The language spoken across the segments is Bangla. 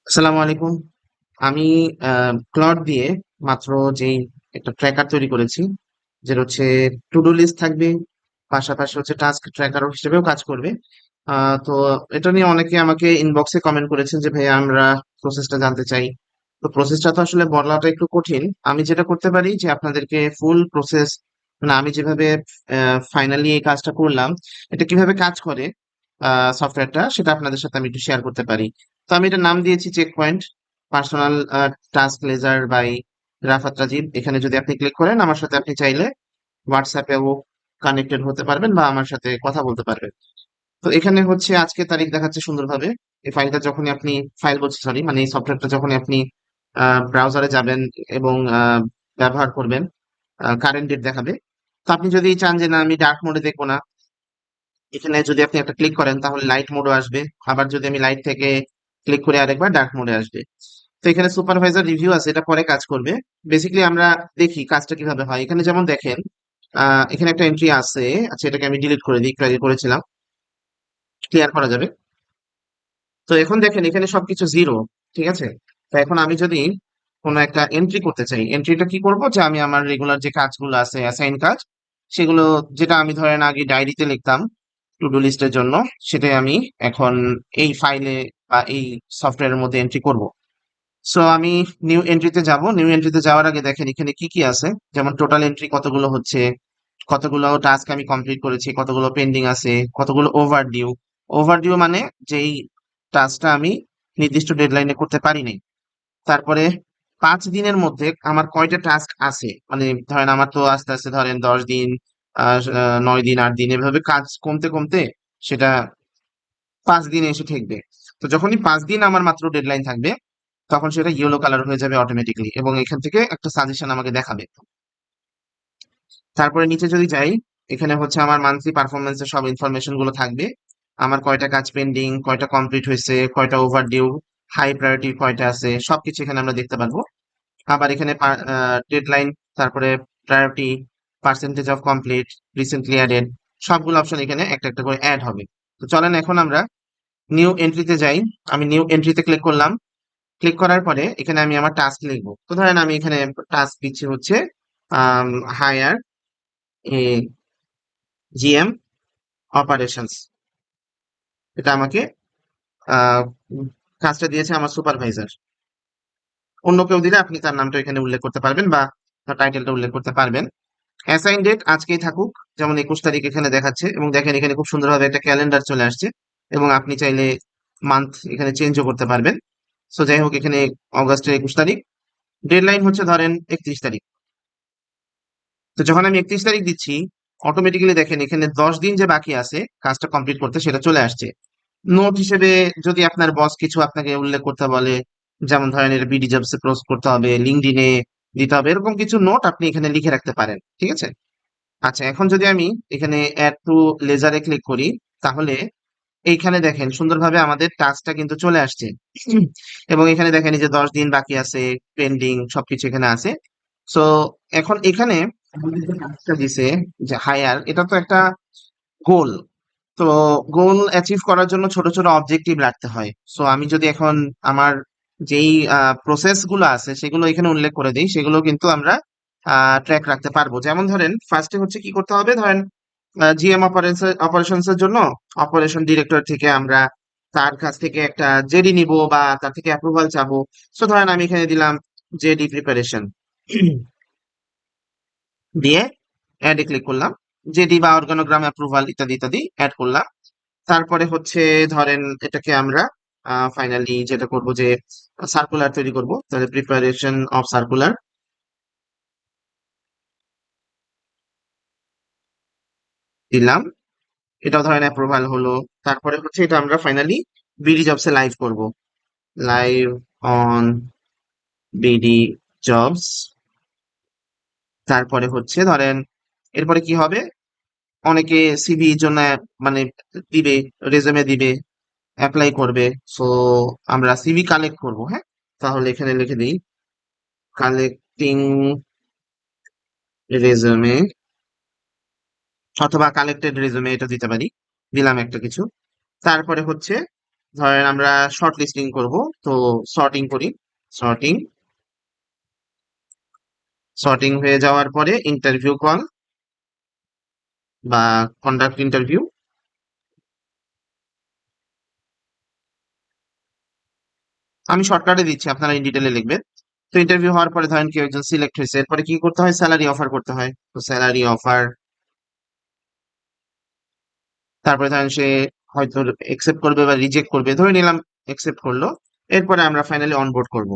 আসসালামু আলাইকুম। আমি ক্লড দিয়ে মাত্র যেই একটা ট্র্যাকার তৈরি করেছি, যেটা হচ্ছে টু ডু লিস্ট থাকবে, পাশাপাশি হচ্ছে টাস্ক ট্র্যাকার হিসেবেও কাজ করবে। তো এটা নিয়ে অনেকে আমাকে ইনবক্সে কমেন্ট করেছেন যে ভাই আমরা প্রসেসটা জানতে চাই। তো প্রসেসটা তো আসলে বলাটা একটু কঠিন। আমি যেটা করতে পারি যে আপনাদেরকে ফুল প্রসেস, মানে আমি যেভাবে ফাইনালি এই কাজটা করলাম, এটা কিভাবে কাজ করে সফটওয়্যারটা, সেটা আপনাদের সাথে আমি একটু শেয়ার করতে পারি। তো আমি এটা নাম দিয়েছি checkpoint personal task ledger by Rafat Rajib. এখানে যদি আপনি ক্লিক করেন, আমার সাথে আপনি চাইলে হোয়াটসঅ্যাপেও কানেক্টেড হতে পারবেন বা আমার সাথে কথা বলতে পারবেন। তো এখানে হচ্ছে আজকে তারিখ দেখাচ্ছে সুন্দরভাবে। এই ফাইলটা যখনই আপনি, ফাইল বলছি সরি, মানে এই সফটওয়্যারটা যখনই আপনি ব্রাউজারে যাবেন এবং ব্যবহার করবেন, কারেন্ট ডেট দেখাবে। তো আপনি যদি চান যে না আমি ডার্ক মোডে দেখবো না, এখানে যদি আপনি একটা ক্লিক করেন তাহলে লাইট মোডও আসবে। আবার যদি আমি লাইট থেকে ক্লিক করে আরেকবার ডার্ক মোডে আসবে। তো এখানে সুপারভাইজার রিভিউ আছে, এটা পরে কাজ করবে। বেসিক্যালি আমরা দেখি কাজটা কিভাবে হয়। এখানে যেমন দেখেন, এখানে একটা এন্ট্রি আছে। আচ্ছা, এটাকে আমি ডিলিট করে দিই, একটু আগে করেছিলাম, ক্লিয়ার করা যাবে। তো এখন দেখেন এখানে সবকিছু জিরো, ঠিক আছে। তো এখন আমি যদি কোনো একটা এন্ট্রি করতে চাই, এন্ট্রিটা কি করব, যে আমি আমার রেগুলার যে কাজগুলো আছে অ্যাসাইন কাজ, সেগুলো, যেটা আমি ধরেন আগে ডায়েরিতে লিখতাম টু ডু লিস্টের জন্য, সেটাই আমি এখন এই ফাইলে বা এই সফটওয়্যারের মধ্যে এন্ট্রি করব। সো আমি নিউ এন্ট্রিতে যাব। নিউ এন্ট্রিতে যাওয়ার আগে দেখেন এখানে কি কি আছে, যেমন টোটাল এন্ট্রি কতগুলো হচ্ছে, কতগুলো টাস্ক আমি কমপ্লিট করেছি, কতগুলো পেন্ডিং আছে, কতগুলো ওভারডিউ। ওভারডিউ মানে যেই টাস্কটা আমি নির্দিষ্ট ডেডলাইনে করতে পারিনি। তারপরে 5 দিনের মধ্যে আমার কয়টা টাস্ক আছে, মানে ধরেন আমার তো আস্তে আস্তে ধরেন 10 দিন, 9 দিন, 8 দিন, এভাবে কাজ কমতে কমতে সেটা 5 দিনে এসে ঠেকবে। তো যখনই 5 দিন আমার মাত্র ডেডলাইন থাকবে, তখন সেটা ইয়েলো কালার হয়ে যাবে অটোমেটিকলি, এবং এখান থেকে একটা সাজেশন আমাকে দেখাবে। তারপরে নিচে যদি যাই, এখানে হচ্ছে আমার মান্থলি পারফরমেন্সের সব ইনফরমেশন গুলো থাকবে। আমার কয়টা কাজ পেন্ডিং, কয়টা কমপ্লিট হয়েছে, কয়টা ওভারডিউ, হাই প্রায়োরিটি কয়টা আছে, সবকিছু এখানে আমরা দেখতে পারবো। আবার এখানে ডেডলাইন, তারপরে priority, percentage of complete, recently added, সবগুলো অপশন এখানে একটা একটা করে অ্যাড হবে। তো চলেন এখন আমরা নিউ এন্ট্রিতে যাই। আমি নিউ এন্ট্রিতে ক্লিক করলাম। ক্লিক করার পরে এখানে আমি আমার টাস্ক লিখবো। তো ধরেন আমি এখানে টাস্ক দিচ্ছি হচ্ছে হায়ার এ জিএম অপারেশনস। এটা আমাকে আহ, কাজটা দিয়েছে আমার সুপারভাইজার। অন্য কেউ দিলে আপনি তার নামটা এখানে উল্লেখ করতে পারবেন বা তার টাইটেলটা উল্লেখ করতে পারবেন। অ্যাসাইন ডেট আজকেই থাকুক, যেমন 21 তারিখ এখানে দেখাচ্ছে, এবং দেখেন এখানে খুব সুন্দরভাবে একটা ক্যালেন্ডার চলে আসছে, এবং আপনি চাইলে মান্থ এখানে চেঞ্জও করতে পারবেন। সো যাই হোক, এখানে অগস্টের 21 তারিখ, ডেডলাইন হচ্ছে ধরেন 31 তারিখ। তো যখন আমি 31 তারিখ দিচ্ছি, অটোমেটিক্যালি দেখেন এখানে 10 দিন যে বাকি আছে কাজটা কমপ্লিট করতে, সেটা চলে আসছে। নোট হিসেবে যদি আপনার বস কিছু আপনাকে উল্লেখ করতে বলে, যেমন ধরেন এটা বিডি জবসে পোস্ট করতে হবে, লিঙ্কডইনে দিতে হবে, এরকম কিছু নোট আপনি এখানে লিখে রাখতে পারেন, ঠিক আছে। আচ্ছা, এখন যদি আমি এখানে অ্যাড টু লেজারে ক্লিক করি, তাহলে এইখানে দেখেন সুন্দরভাবে আমাদের টাস্কটা কিন্তু চলে আসছে। উম, এবং এখানে দেখেন এই যে 10 দিন বাকি আছে, পেন্ডিং, সবকিছু এখানে আছে। সো এখন এখানে আমাদের যে কাজটা দিছে, যে হায়ার, এটা তো একটা গোল। তো গোল অ্যাচিভ করার জন্য ছোট ছোট অবজেক্টিভ রাখতে হয়। সো আমি যদি এখন আমার যেই প্রসেস গুলো আছে সেগুলো এখানে উল্লেখ করে দিই, সেগুলো কিন্তু আমরা ট্র্যাক রাখতে পারবো। যেমন ধরেন ফার্স্টে হচ্ছে কি করতে হবে, ধরেন জিএম অপারেশনস এর জন্য অপারেশন ডিরেক্টর থেকে আমরা তার কাছ থেকে একটা জেডি নিব বা তার থেকে অ্যাপ্রুভাল চাবো। সো ধরেন আমি এখানে দিলাম জেডি প্রিপারেশন, দিয়ে অ্যাডে ক্লিক করলাম। জেডি বা অর্গানোগ্রাম অ্যাপ্রুভাল ইত্যাদি ইত্যাদি অ্যাড করলাম। তারপরে হচ্ছে ধরেন এটাকে আমরা ফাইনালি যেটা করব, যে সার্কুলার তৈরি করব, তাহলে প্রিপারেশন অফ সার্কুলার দিলাম। এটাও ধরেন অ্যাপ্রুভাল হলো। তারপরে হচ্ছে এটা আমরা ফাইনালি বিডি জবসে লাইভ করব, লাইভ অন বিডি জবস। তারপরে হচ্ছে ধরেন এরপরে কি হবে, অনেকে সিভি জন্য মানে দিবে, রেজুমে দিবে, অ্যাপ্লাই করবে। সো আমরা সিভি কালেক্ট করব, হ্যাঁ। তাহলে এখানে লিখে দিই কালেক্টিং রেজুমে, অথবা কালেক্টেড রেজুমে, এটা দিতে পারি। দিলাম একটা কিছু। তারপরে হচ্ছে ধরেন আমরা শর্ট লিস্টিং করব। তো সর্টিং করি। সর্টিং। সর্টিং হয়ে যাওয়ার পরে ইন্টারভিউ কল বা কন্ডাক্ট ইন্টারভিউ। আমি শর্টকাটে দিচ্ছি, আপনারা ইন ডিটেলে লিখবেন। তো ইন্টারভিউ হওয়ার পরে ধরেন কেউ একজন সিলেক্ট হয়েছে, এরপরে কি করতে হয়? স্যালারি অফার করতে হয়। তো স্যালারি অফার। তারপরে ধরেন সে হয়তো একসেপ্ট করবে বা রিজেক্ট করবে, ধরে নিলাম একসেপ্ট করলো। এরপরে আমরা ফাইনালি অনবোর্ড করব।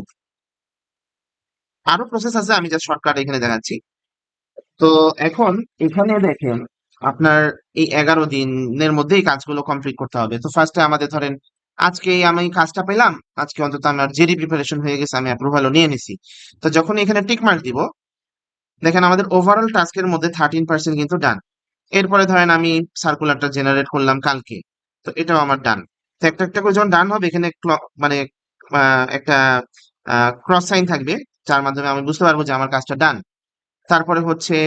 আরো প্রসেস আছে, আমি জাস্ট শর্টকাট এখানে দেখাচ্ছি। তো এখন এখানে দেখেন, আপনার এই 11 দিনের মধ্যে এই কাজগুলো কমপ্লিট করতে হবে। তো ফার্স্টে আমাদের ধরেন আজকে আমি কাজটা পেলাম, আজকে অন্তত আমার জেডি প্রিপারেশন হয়ে গেছে, আমি অ্যাপ্রুভালও নিয়ে নিছি। তো যখন এখানে টিক মার্ক দিব, দেখেন আমাদের ওভারঅল টাস্কের মধ্যে 13% কিন্তু ডান। এরপরে ধরেন আমি সার্কুলারটা জেনারেট করলাম কালকে, তো এটাও আমার ডান। তো একটা একটা করে যখন ডান হবে, এখানে মানে একটা ক্রস সাইন থাকবে, যার মাধ্যমে আমি বুঝতে পারবো যে আমার কাজটা ডান। তারপরে হচ্ছে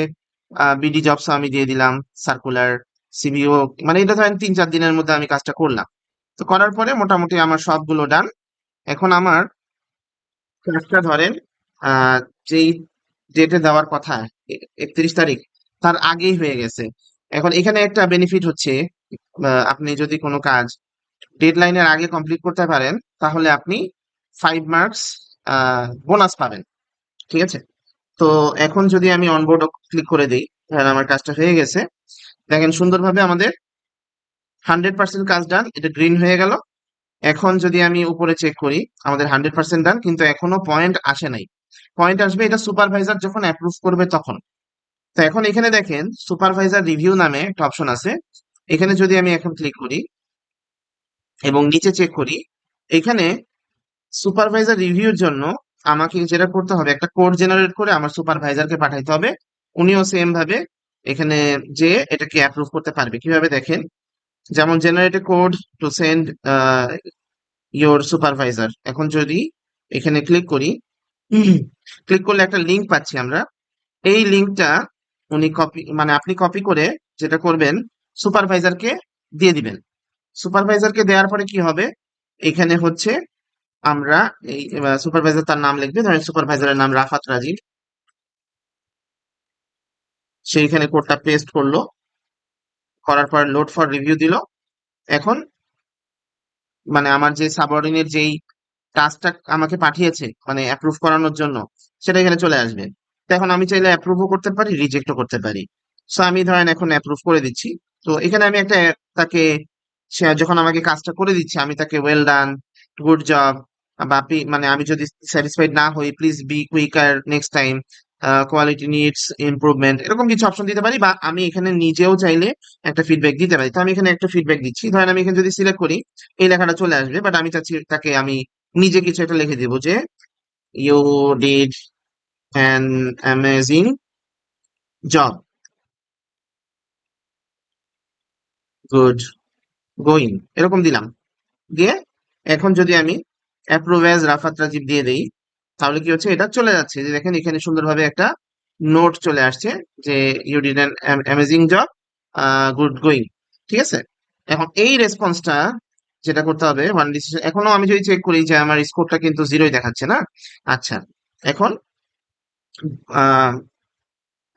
বিডি জবস আমি দিয়ে দিলাম, সার্কুলার, সিবিও। মানে এটা ধরেন 3-4 দিনের মধ্যে আমি কাজটা করলাম। তো করার পরে মোটামুটি আমার সবগুলো ডান। এখন আমার কাজটা ধরেন আহ যেই ডেটে দেওয়ার কথা, 31 তারিখ, তার আগেই হয়ে গেছে। এখন এখানে একটা বেনিফিট হচ্ছে, আপনি যদি কোনো কাজ ডেডলাইনের আগে কমপ্লিট করতে পারেন, তাহলে আপনি 5 মার্কস বোনাস পাবেন। ঠিক আছে। তো এখন যদি আমি অনবোর্ড ক্লিক করে দিই, তাহলে আমার কাজটা হয়ে গেছে। দেখেন সুন্দরভাবে আমাদের 100% কাজ ডান, এটা গ্রিন হয়ে গেল। এখন যদি আমি উপরে চেক করি, আমাদের 100% ডান, কিন্তু এখনো পয়েন্ট আসে নাই। পয়েন্ট আসবে এটা সুপারভাইজার যখন অ্যাপ্রুভ করবে তখন। তো এখন এখানে দেখেন সুপারভাইজার রিভিউ নামে একটা অপশন আছে। এখানে যদি আমি এখন ক্লিক করি এবং নিচে চেক করি, এখানে সুপারভাইজার রিভিউর জন্য আমাকে যেটা করতে হবে, একটা কোড জেনারেট করে আমার সুপারভাইজারকে পাঠাইতে হবে। উনিও সেম ভাবে এখানে যে এটাকে অ্যাপ্রুভ করতে পারবে। কিভাবে দেখেন, যেমন generate code to send your supervisor. এখন যদি এখানে ক্লিক করি, ক্লিক করলে একটা লিঙ্ক পাচ্ছি আমরা। এই লিঙ্কটা উনি কপি, মানে আপনি কপি করে যেটা করবেন, সুপারভাইজারকে দিয়ে দিবেন। সুপারভাইজারকে দেওয়ার পরে কি হবে, এখানে হচ্ছে আমরা এই সুপারভাইজার তার নাম লিখবে, ধরেন সুপারভাইজারের নাম রাফাত রাজীব। সে এখানে কোডটা পেস্ট করলো, করার পর লোড ফর রিভিউ দিল। এখন মানে আমার যে সাবঅর্ডিনেট যেই টাস্কটা আমাকে পাঠিয়েছে মানে অ্যাপ্রুভ করানোর জন্য, সেটা এখানে চলে আসবে। তো এখন আমি চাইলে অ্যাপ্রুভও করতে পারি, রিজেক্টও করতে পারি। সো আমি ধরেন এখন অ্যাপ্রুভ করে দিচ্ছি। তো এখানে আমি একটা তাকে, সে যখন আমাকে কাজটা করে দিচ্ছে, আমি তাকে ওয়েল ডান, গুড জব, বা মানে আমি যদি স্যাটিসফাইড না হই, please be quicker next time, quality needs improvement, এরকম কিছু অপশন দিতে পারি। বা আমি এখানে নিজেও চাইলে একটা ফিডব্যাক দিতে পারি। তো আমি এখানে একটা ফিডব্যাক দিচ্ছি, ধরেন আমি এখানে যদি সিলেক্ট করি, এই লেখাটা চলে আসবে, বাট আমি চাচ্ছি তাকে আমি নিজে কিছু একটা লিখে দিব যে you did an amazing job, good going, এরকম দিলাম। দিয়ে এখন যদি আমি অ্যাপ্রুভ অ্যাজ রাফাত রাজীব দিয়ে দেই, তাহলে কি হচ্ছে, এটা চলে যাচ্ছে। যে দেখেন এখানে সুন্দরভাবে একটা নোট চলে আসছে যে you did an amazing job, good going. ঠিক আছে। এখন এই রেসপন্সটা যেটা করতে হবে, ওয়ান ডিসিশন, এখনো আমি যদি চেক করি যে আমার স্কোরটা কিন্তু জিরোই দেখাচ্ছে না। আচ্ছা, এখন আহ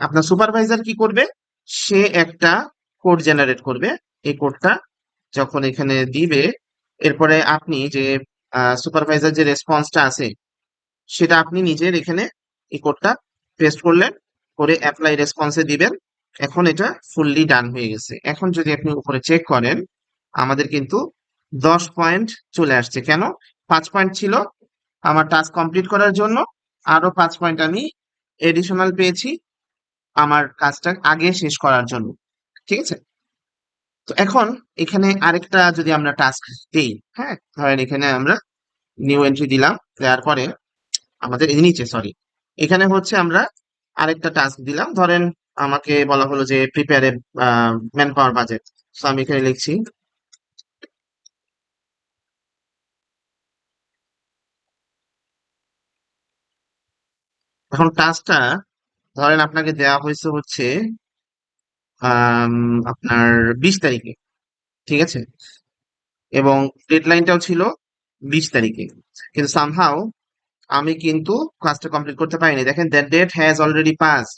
আপনার সুপারভাইজার কি করবে, সে একটা কোড জেনারেট করবে। এই কোডটা যখন এখানে দিবে, এরপরে আপনি যে সুপারভাইজার যে রেসপন্সটা আছে, সেটা আপনি নিজের এখানে এই কোডটা পেস্ট করলেন, করে অ্যাপ্লাই রেসপন্সে দিবেন। এখন এটা ফুললি ডান হয়ে গেছে। এখন যদি আপনি উপরে চেক করেন, আমাদের কিন্তু 10 পয়েন্ট চলে আসছে। কেন? 5 পয়েন্ট ছিল আমার টাস্ক কমপ্লিট করার জন্য, আরো 5 পয়েন্ট আমি এডিশনাল পেয়েছি আমার কাজটা আগে শেষ করার জন্য। ঠিক আছে। তো এখন এখানে আরেকটা যদি আমরা টাস্ক দিই, হ্যাঁ, ধরেন এখানে আমরা নিউ এন্ট্রি দিলাম, দেওয়ার পরে আমাদের এই নিচে, সরি, এখানে হচ্ছে আমরা আরেকটা টাস্ক দিলাম। ধরেন আমাকে বলা হলো যে prepare a man power budget. তো আমি এখানে লিখছি। এখন টাস্কটা ধরেন আপনাকে দেওয়া হয়েছে হচ্ছে আপনার 20 তারিখে। ঠিক আছে। এবং ডেডলাইনটাও ছিল 20 তারিখে, কিন্তু সামহাও আমি কিন্তু কাজটা কমপ্লিট করতে পারিনি। দেখেন that date has already passed.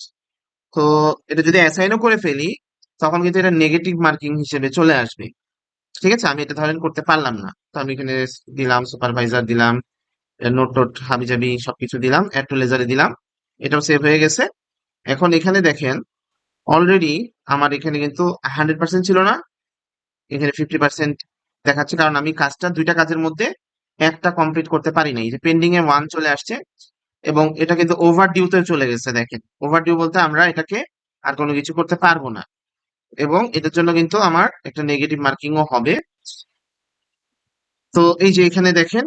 তো এটা যদি অ্যাসাইনও করে ফেলি তখন কিন্তু এটা নেগেটিভ মার্কিং হিসেবে চলে আসবে। ঠিক আছে, আমি এটা ধরেন করতে পারলাম না, তো আমি এখানে দিলাম সুপারভাইজার, দিলাম নোট টোট হাবিজাবি সবকিছু দিলাম, অ্যাড টু লেজারে দিলাম, এটাও সেভ হয়ে গেছে। এখন এখানে দেখেন অলরেডি আমার এখানে কিন্তু 100% ছিল না, এখানে 50% দেখাচ্ছে, কারণ আমি কাজটা দুইটা কাজের মধ্যে একটা কমপ্লিট করতে পারি নাই, যে পেন্ডিং এ 1 চলে আসছে এবং এটা কিন্তু ওভার ডিউতে চলে গেছে। দেখেন ওভার ডিউ বলতে আমরা এটাকে আর কোনো কিছু করতে পারবো না, এবং এটার জন্য কিন্তু আমার একটা নেগেটিভ মার্কিংও হবে। তো এই যে এখানে দেখেন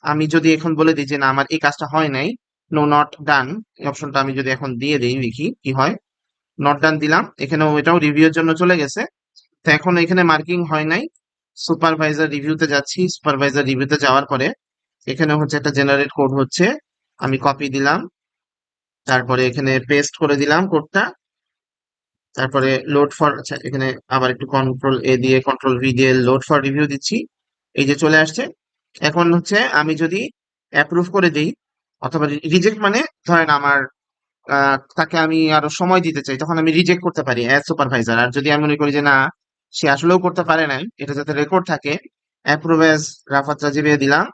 আমি যদি এখন বলে দিই যে না আমার এই কাজটা হয় নাই, নো নট ডান, এই অপশনটা আমি যদি এখন দিয়ে দিই দেখি কি হয়। নট ডান দিলাম, এখানেও এটাও রিভিউর জন্য চলে গেছে। তো এখন এখানে মার্কিং হয় নাই, সুপারভাইজার রিভিউতে যাচ্ছি। সুপারভাইজার রিভিউতে যাওয়ার পরে এখানে হচ্ছে একটা জেনারেট কোড হচ্ছে, আমি কপি দিলাম, তারপরে এখানে পেস্ট করে দিলাম কোডটা, তারপরে লোড ফর, আচ্ছা এখানে আবার একটু কন্ট্রোল এ দিয়ে কন্ট্রোল ভি দিয়ে লোড ফর রিভিউ দিচ্ছি। এই যে চলে আসছে। এখন হচ্ছে আমি যদি অ্যাপ্রুভ করে দিই অথবা রিজেক্ট, মানে ধরেন আমার তাকে আমি আরো সময় দিতে চাই, তখন আমি রিজেক্ট করতে পারি অ্যাজ সুপারভাইজার। আর যদি আমি মনে করি যে না সে আসলেও করতে পারে নাই, এটা যাতে রেকর্ড থাকে, অ্যাপ্রুভ অ্যাজ রাফাত রাজিবে দিলাম,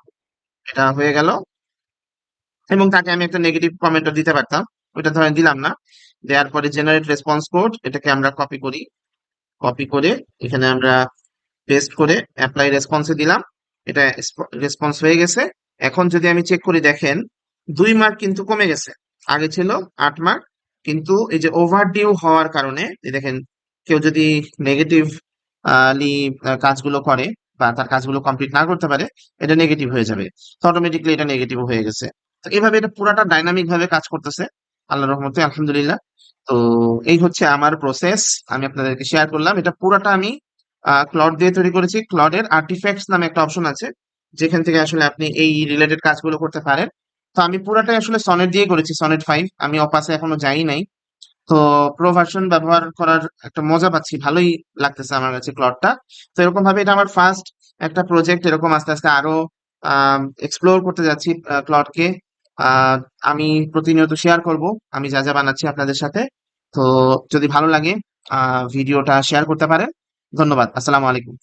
এটা হয়ে গেল। এবং তাকে আমি একটা নেগেটিভ কমেন্টও দিতে পারতাম, ওইটা ধরেন দিলাম না। দেওয়ার পরে জেনারেট রেসপন্স কোড, এটাকে আমরা কপি করি, কপি করে এখানে আমরা পেস্ট করে অ্যাপ্লাই রেসপন্সে দিলাম, এটা রেসপন্স হয়ে গেছে। এখন যদি আমি চেক করি দেখেন 2 মার্ক কিন্তু কমে গেছে, আগে ছিল 8 মার্ক, কিন্তু এই যে ওভার ডিউ হওয়ার কারণে এই দেখেন কেউ যদি নেগেটিভ কাজগুলো করে বা তার কাজগুলো কমপ্লিট না করতে পারে, এটা নেগেটিভ হয়ে যাবে। তো অটোমেটিকলি এটা নেগেটিভ হয়ে গেছে। তো এইভাবে এটা পুরাটা ডাইনামিক ভাবে কাজ করতেছে আল্লাহর রহমতে, আলহামদুলিল্লাহ। তো এই হচ্ছে আমার প্রসেস, আমি আপনাদেরকে শেয়ার করলাম। এটা পুরাটা আমি ক্লড দিয়ে তৈরি করেছি। ক্লডের আর্টিফ্যাক্টস নামে একটা অপশন আছে, যেখান থেকে আসলে আপনি এই রিলেটেড কাজগুলো করতে পারেন। তো আমি পুরাটাই আসলে সনেট দিয়ে করেছি, সনেট 5, আমি অপাসে এখনো যাই নাই। তো প্রো ভার্সন ব্যবহার করার একটা মজা পাচ্ছি, ভালোই লাগতেছে আমার কাছে ক্লডটা। তো এরকম ভাবে এটা আমার ফার্স্ট একটা প্রজেক্ট, এরকম আস্তে আস্তে আরো এক্সপ্লোর করতে যাচ্ছি ক্লডকে। আহ আমি প্রতিনিয়ত শেয়ার করব আমি যা যা বানাচ্ছি আপনাদের সাথে। তো যদি ভালো লাগে ভিডিওটা শেয়ার করতে পারেন। ধন্যবাদ, আসসালামু আলাইকুম।